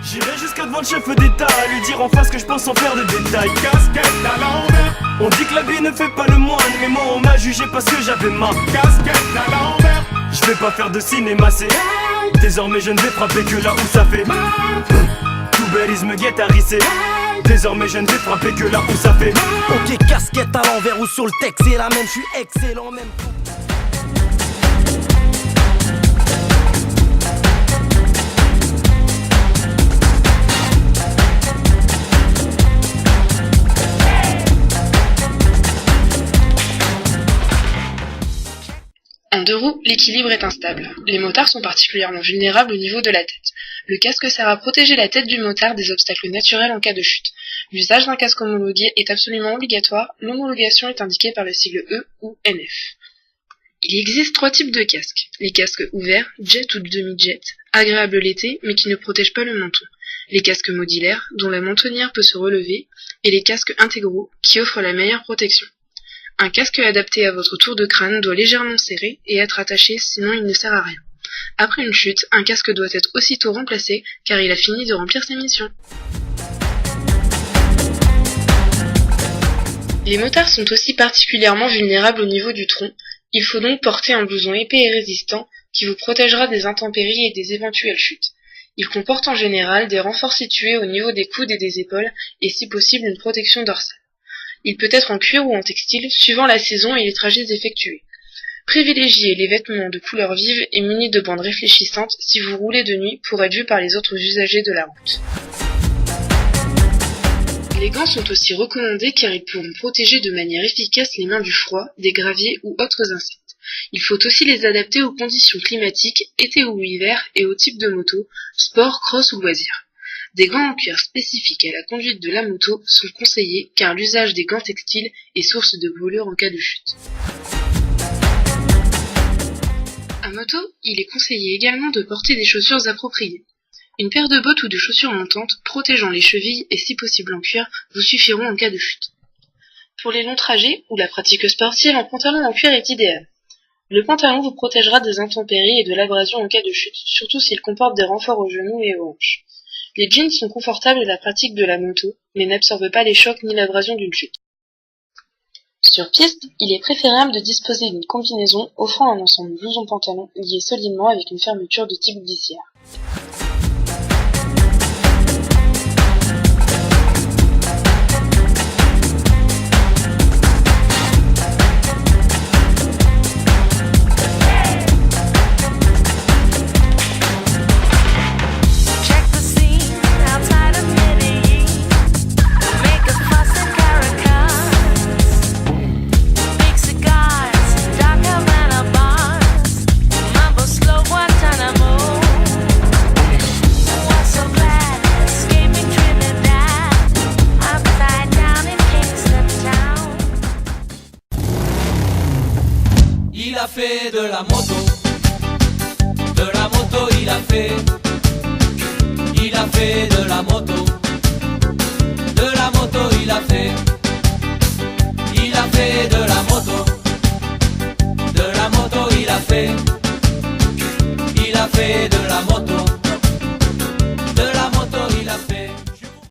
J'irai jusqu'à devant le chef d'État, lui dire en face que je pense sans faire de détails. Casquette à l'envers. On dit que l'habit ne fait pas le moine, mais moi on m'a jugé parce que j'avais ma casquette à l'envers. Je vais pas faire de cinéma, c'est désormais je ne vais frapper que là où ça fait mal. Tout belise me guette à risser. Désormais je ne vais frapper que là où ça fait mal. Ok, casquette à l'envers ou sur le texte, c'est la même, je suis excellent même. En deux roues, l'équilibre est instable. Les motards sont particulièrement vulnérables au niveau de la tête. Le casque sert à protéger la tête du motard des obstacles naturels en cas de chute. L'usage d'un casque homologué est absolument obligatoire. L'homologation est indiquée par le sigle E ou NF. Il existe trois types de casques. Les casques ouverts, jet ou demi-jet, agréables l'été mais qui ne protègent pas le menton. Les casques modulaires, dont la mentonnière peut se relever, et les casques intégraux, qui offrent la meilleure protection. Un casque adapté à votre tour de crâne doit légèrement serrer et être attaché, sinon il ne sert à rien. Après une chute, un casque doit être aussitôt remplacé car il a fini de remplir sa mission. Les motards sont aussi particulièrement vulnérables au niveau du tronc. Il faut donc porter un blouson épais et résistant qui vous protégera des intempéries et des éventuelles chutes. Il comporte en général des renforts situés au niveau des coudes et des épaules et si possible une protection dorsale. Il peut être en cuir ou en textile, suivant la saison et les trajets effectués. Privilégiez les vêtements de couleur vive et munis de bandes réfléchissantes si vous roulez de nuit pour être vu par les autres usagers de la route. Les gants sont aussi recommandés car ils pourront protéger de manière efficace les mains du froid, des graviers ou autres insectes. Il faut aussi les adapter aux conditions climatiques, été ou hiver, et au type de moto, sport, cross ou loisir. Des gants en cuir spécifiques à la conduite de la moto sont conseillés car l'usage des gants textiles est source de brûlures en cas de chute. À moto, il est conseillé également de porter des chaussures appropriées. Une paire de bottes ou de chaussures montantes protégeant les chevilles et si possible en cuir vous suffiront en cas de chute. Pour les longs trajets ou la pratique sportive, un pantalon en cuir est idéal. Le pantalon vous protégera des intempéries et de l'abrasion en cas de chute, surtout s'il comporte des renforts aux genoux et aux hanches. Les jeans sont confortables à la pratique de la moto, mais n'absorbent pas les chocs ni l'abrasion d'une chute. Sur piste, il est préférable de disposer d'une combinaison offrant un ensemble blouson-pantalon lié solidement avec une fermeture de type glissière. Il a fait de la moto il a fait de la moto il a fait de la moto il a fait